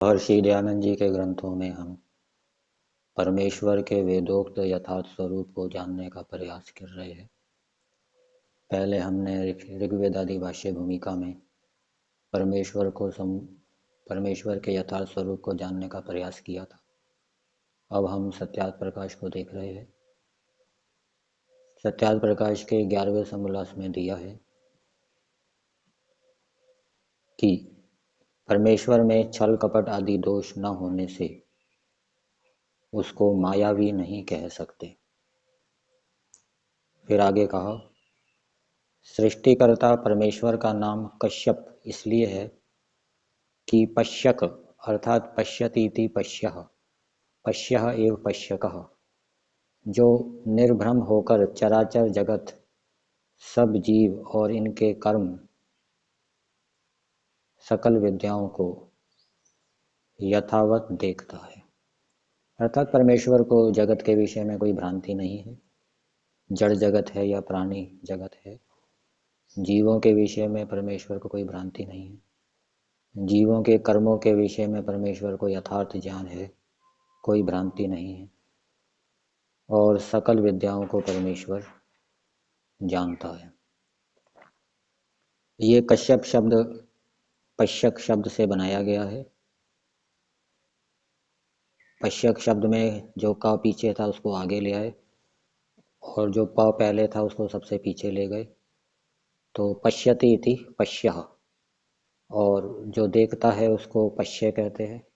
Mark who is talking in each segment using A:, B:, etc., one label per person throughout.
A: महर्षि दयानंद जी के ग्रंथों में हम परमेश्वर के वेदोक्त यथार्थ स्वरूप को जानने का प्रयास कर रहे हैं। पहले हमने ऋग्वेद आदि भाष्य भूमिका में परमेश्वर के यथार्थ स्वरूप को जानने का प्रयास किया था। अब हम सत्यार्थ प्रकाश को देख रहे हैं। सत्यार्थ प्रकाश के 11वें समोल्लास में दिया है कि परमेश्वर में छल कपट आदि दोष न होने से उसको मायावी नहीं कह सकते। फिर आगे कहा, सृष्टिकर्ता परमेश्वर का नाम कश्यप इसलिए है कि पश्यक अर्थात पश्यतीति पश्यः, पश्यः एव पश्यकः, जो निर्भ्रम होकर चराचर जगत, सब जीव और इनके कर्म, सकल विद्याओं को यथावत देखता है। अर्थात परमेश्वर को जगत के विषय में कोई भ्रांति नहीं है। जड़ जगत है या प्राणी जगत है, जीवों के विषय में परमेश्वर को कोई भ्रांति नहीं है। जीवों के कर्मों के विषय में परमेश्वर को यथार्थ ज्ञान है, कोई भ्रांति नहीं है। और सकल विद्याओं को परमेश्वर जानता है। ये कश्यप शब्द पश्यक शब्द से बनाया गया है। पश्यक शब्द में जो का पीछे था उसको आगे ले आए और जो प पहले था उसको सबसे पीछे ले गए, तो पश्यति इति पश्यः, और जो देखता है उसको पश्य कहते हैं।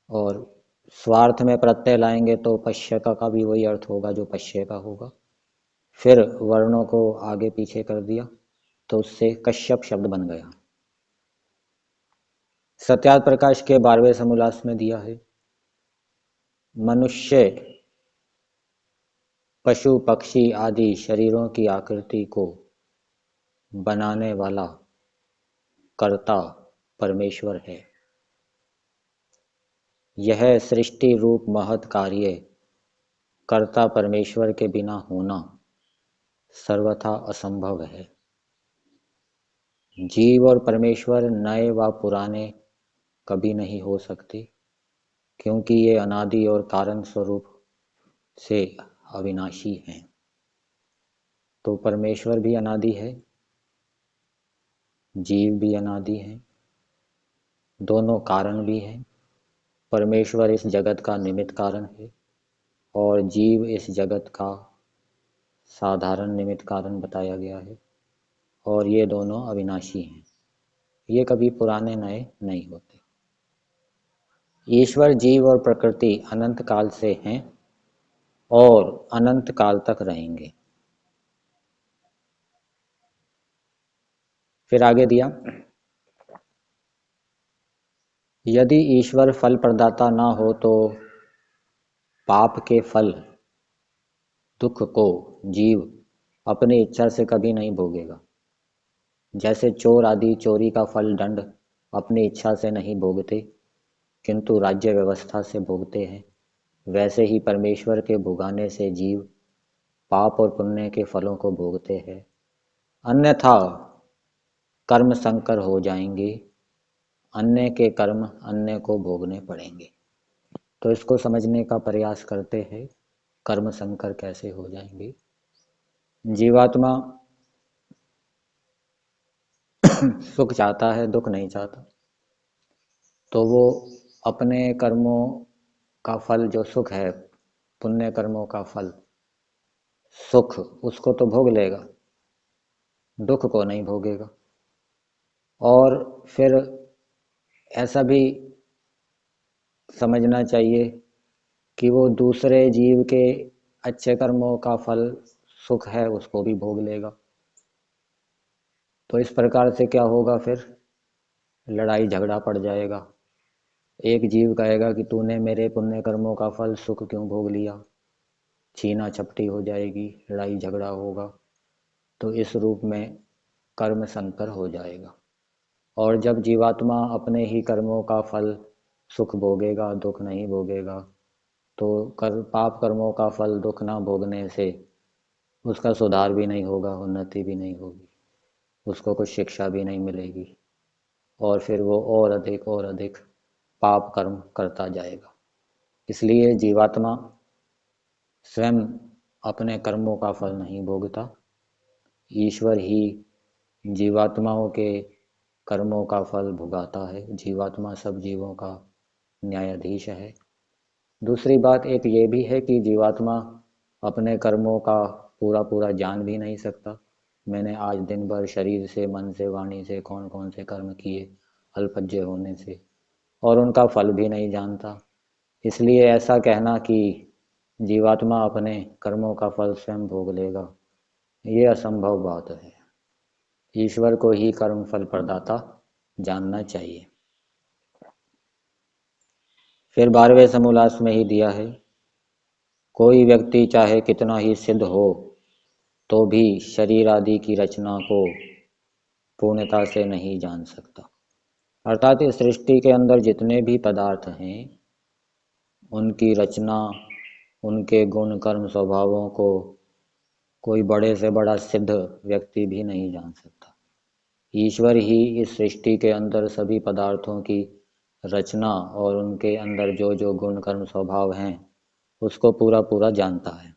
A: और स्वार्थ में प्रत्यय लाएंगे तो पश्यक का भी वही अर्थ होगा जो पश्य का होगा। फिर वर्णों को आगे पीछे कर दिया तो उससे कश्यप शब्द बन गया। सत्यार्थ प्रकाश के 12वें समोल्लास में दिया है, मनुष्य, पशु पक्षी आदि शरीरों की आकृति को बनाने वाला कर्ता परमेश्वर है। यह सृष्टि रूप महत् कार्य कर्ता परमेश्वर के बिना होना सर्वथा असंभव है। जीव और परमेश्वर नए व पुराने कभी नहीं हो सकते, क्योंकि ये अनादि और कारण स्वरूप से अविनाशी हैं। तो परमेश्वर भी अनादि है, जीव भी अनादि है, दोनों कारण भी हैं। परमेश्वर इस जगत का निमित्त कारण है और जीव इस जगत का साधारण निमित्त कारण बताया गया है, और ये दोनों अविनाशी हैं। ये कभी पुराने नए नहीं होते। ईश्वर, जीव और प्रकृति अनंत काल से हैं और अनंत काल तक रहेंगे। फिर आगे दिया, यदि ईश्वर फल प्रदाता ना हो तो पाप के फल दुख को जीव अपनी इच्छा से कभी नहीं भोगेगा। जैसे चोर आदि चोरी का फल दंड अपनी इच्छा से नहीं भोगते किंतु राज्य व्यवस्था से भोगते हैं, वैसे ही परमेश्वर के भुगाने से जीव पाप और पुण्य के फलों को भोगते हैं, अन्यथा कर्म संकर हो जाएंगे, अन्य के कर्म अन्य को भोगने पड़ेंगे। तो इसको समझने का प्रयास करते हैं, कर्म संकर कैसे हो जाएंगे। जीवात्मा सुख चाहता है, दुख नहीं चाहता, तो वो अपने कर्मों का फल जो सुख है, पुण्य कर्मों का फल सुख, उसको तो भोग लेगा, दुख को नहीं भोगेगा। और फिर ऐसा भी समझना चाहिए कि वो दूसरे जीव के अच्छे कर्मों का फल सुख है उसको भी भोग लेगा। तो इस प्रकार से क्या होगा, फिर लड़ाई झगड़ा पड़ जाएगा। एक जीव कहेगा कि तूने मेरे पुण्य कर्मों का फल सुख क्यों भोग लिया, छीना झपटी हो जाएगी, लड़ाई झगड़ा होगा। तो इस रूप में कर्म संकर हो जाएगा। और जब जीवात्मा अपने ही कर्मों का फल सुख भोगेगा, दुख नहीं भोगेगा, तो पाप कर्मों का फल दुख ना भोगने से उसका सुधार भी नहीं होगा, उन्नति भी नहीं होगी, उसको कुछ शिक्षा भी नहीं मिलेगी, और फिर वो और अधिक पाप कर्म करता जाएगा। इसलिए जीवात्मा स्वयं अपने कर्मों का फल नहीं भोगता, ईश्वर ही जीवात्माओं के कर्मों का फल भुगाता है। जीवात्मा सब जीवों का न्यायाधीश है। दूसरी बात एक ये भी है कि जीवात्मा अपने कर्मों का पूरा पूरा जान भी नहीं सकता। मैंने आज दिन भर शरीर से, मन से, वाणी से कौन कौन से कर्म किए अल्पज्य होने से, और उनका फल भी नहीं जानता। इसलिए ऐसा कहना कि जीवात्मा अपने कर्मों का फल स्वयं भोग लेगा, ये असंभव बात है। ईश्वर को ही कर्म फल प्रदाता जानना चाहिए। फिर 12वें समोल्लास में ही दिया है, कोई व्यक्ति चाहे कितना ही सिद्ध हो तो भी शरीर आदि की रचना को पूर्णता से नहीं जान सकता। अर्थात इस सृष्टि के अंदर जितने भी पदार्थ हैं उनकी रचना, उनके गुण कर्म स्वभावों को कोई बड़े से बड़ा सिद्ध व्यक्ति भी नहीं जान सकता। ईश्वर ही इस सृष्टि के अंदर सभी पदार्थों की रचना और उनके अंदर जो जो गुण कर्म स्वभाव हैं उसको पूरा पूरा जानता है।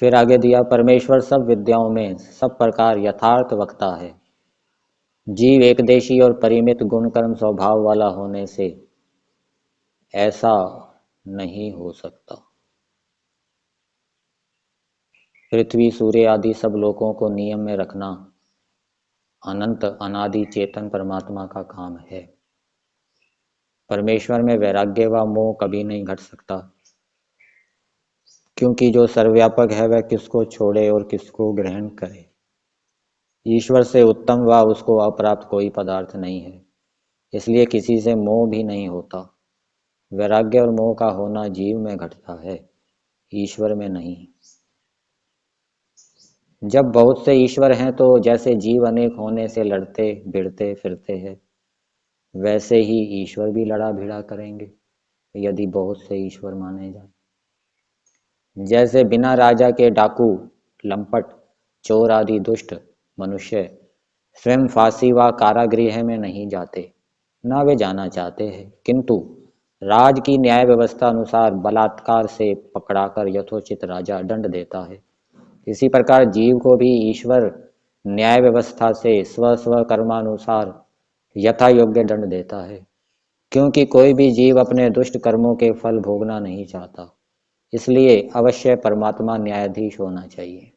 A: फिर आगे दिया, परमेश्वर सब विद्याओं में सब प्रकार यथार्थ वक्ता है। जीव एकदेशी और परिमित गुण कर्म स्वभाव वाला होने से ऐसा नहीं हो सकता। पृथ्वी, सूर्य आदि सब लोगों को नियम में रखना अनंत अनादि चेतन परमात्मा का काम है। परमेश्वर में वैराग्य व मोह कभी नहीं घट सकता, क्योंकि जो सर्वव्यापक है वह किसको छोड़े और किसको ग्रहण करे। ईश्वर से उत्तम व उसको अप्राप्त कोई पदार्थ नहीं है, इसलिए किसी से मोह भी नहीं होता। वैराग्य और मोह का होना जीव में घटता है, ईश्वर में नहीं। जब बहुत से ईश्वर हैं तो जैसे जीव अनेक होने से लड़ते भिड़ते फिरते हैं, वैसे ही ईश्वर भी लड़ा भिड़ा करेंगे यदि बहुत से ईश्वर माने जाए। जैसे बिना राजा के डाकू, लंपट, चोर आदि दुष्ट मनुष्य स्वयं फांसी व कारागृह में नहीं जाते, ना वे जाना चाहते हैं, किंतु राज की न्याय व्यवस्था अनुसार बलात्कार से पकड़ाकर यथोचित राजा दंड देता है। इसी प्रकार जीव को भी ईश्वर न्याय व्यवस्था से स्व स्व कर्मानुसार यथा योग्य दंड देता है, क्योंकि कोई भी जीव अपने दुष्ट कर्मों के फल भोगना नहीं चाहता। इसलिए अवश्य परमात्मा न्यायाधीश होना चाहिए।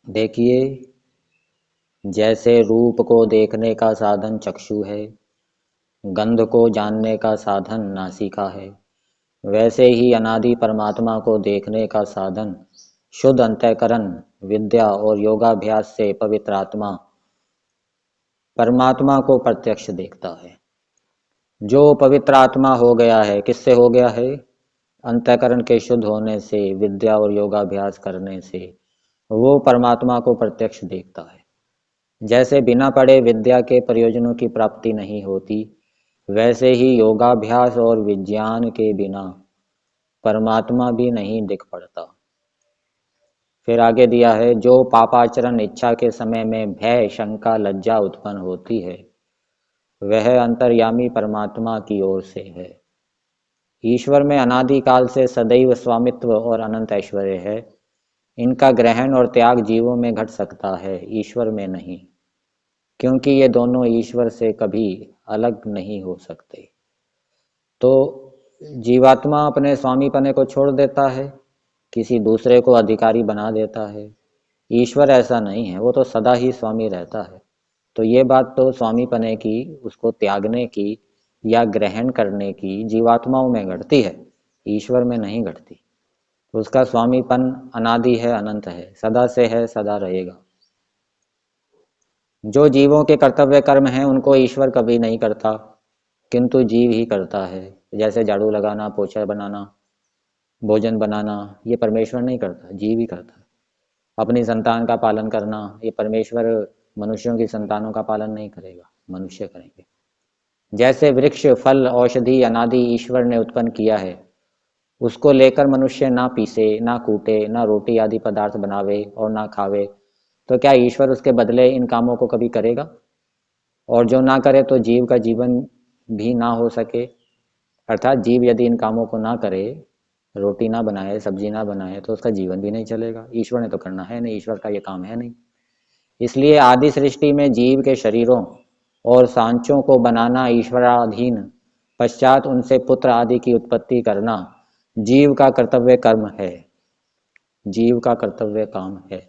A: देखिए, जैसे रूप को देखने का साधन चक्षु है, गंध को जानने का साधन नासिका है, वैसे ही अनादि परमात्मा को देखने का साधन शुद्ध अंतःकरण, विद्या और योगाभ्यास से पवित्र आत्मा परमात्मा को प्रत्यक्ष देखता है। जो पवित्र आत्मा हो गया है, किससे हो गया है? अंतःकरण के शुद्ध होने से, विद्या और योगाभ्यास करने से वो परमात्मा को प्रत्यक्ष देखता है। जैसे बिना पढ़े विद्या के प्रयोजनों की प्राप्ति नहीं होती, वैसे ही योगाभ्यास और विज्ञान के बिना परमात्मा भी नहीं दिख पड़ता। फिर आगे दिया है, जो पापाचरण इच्छा के समय में भय, शंका, लज्जा उत्पन्न होती है वह अंतर्यामी परमात्मा की ओर से है। ईश्वर में अनादि काल से सदैव स्वामित्व और अनंत ऐश्वर्य है। इनका ग्रहण और त्याग जीवों में घट सकता है, ईश्वर में नहीं, क्योंकि ये दोनों ईश्वर से कभी अलग नहीं हो सकते। तो जीवात्मा अपने स्वामीपने को छोड़ देता है, किसी दूसरे को अधिकारी बना देता है। ईश्वर ऐसा नहीं है, वो तो सदा ही स्वामी रहता है। तो ये बात तो स्वामीपने की, उसको त्यागने की या ग्रहण करने की जीवात्माओं में घटती है, ईश्वर में नहीं घटती। उसका स्वामीपन अनादि है, अनंत है, सदा से है, सदा रहेगा। जो जीवों के कर्तव्य कर्म हैं उनको ईश्वर कभी नहीं करता, किंतु जीव ही करता है। जैसे झाड़ू लगाना, पोछा बनाना, भोजन बनाना, ये परमेश्वर नहीं करता, जीव ही करता है। अपनी संतान का पालन करना, ये परमेश्वर मनुष्यों की संतानों का पालन नहीं करेगा, मनुष्य करेंगे। जैसे वृक्ष, फल, औषधि अनादि ईश्वर ने उत्पन्न किया है, उसको लेकर मनुष्य ना पीसे, ना कूटे, ना रोटी आदि पदार्थ बनावे और ना खावे, तो क्या ईश्वर उसके बदले इन कामों को कभी करेगा? और जो ना करे तो जीव का जीवन भी ना हो सके। अर्थात जीव यदि इन कामों को ना करे, रोटी ना बनाए, सब्जी ना बनाए, तो उसका जीवन भी नहीं चलेगा। ईश्वर ने तो करना है नहीं, ईश्वर का ये काम है नहीं। इसलिए आदि सृष्टि में जीव के शरीरों और सांचों को बनाना ईश्वराधीन, पश्चात उनसे पुत्र आदि की उत्पत्ति करना जीव का कर्तव्य कर्म है, जीव का कर्तव्य काम है।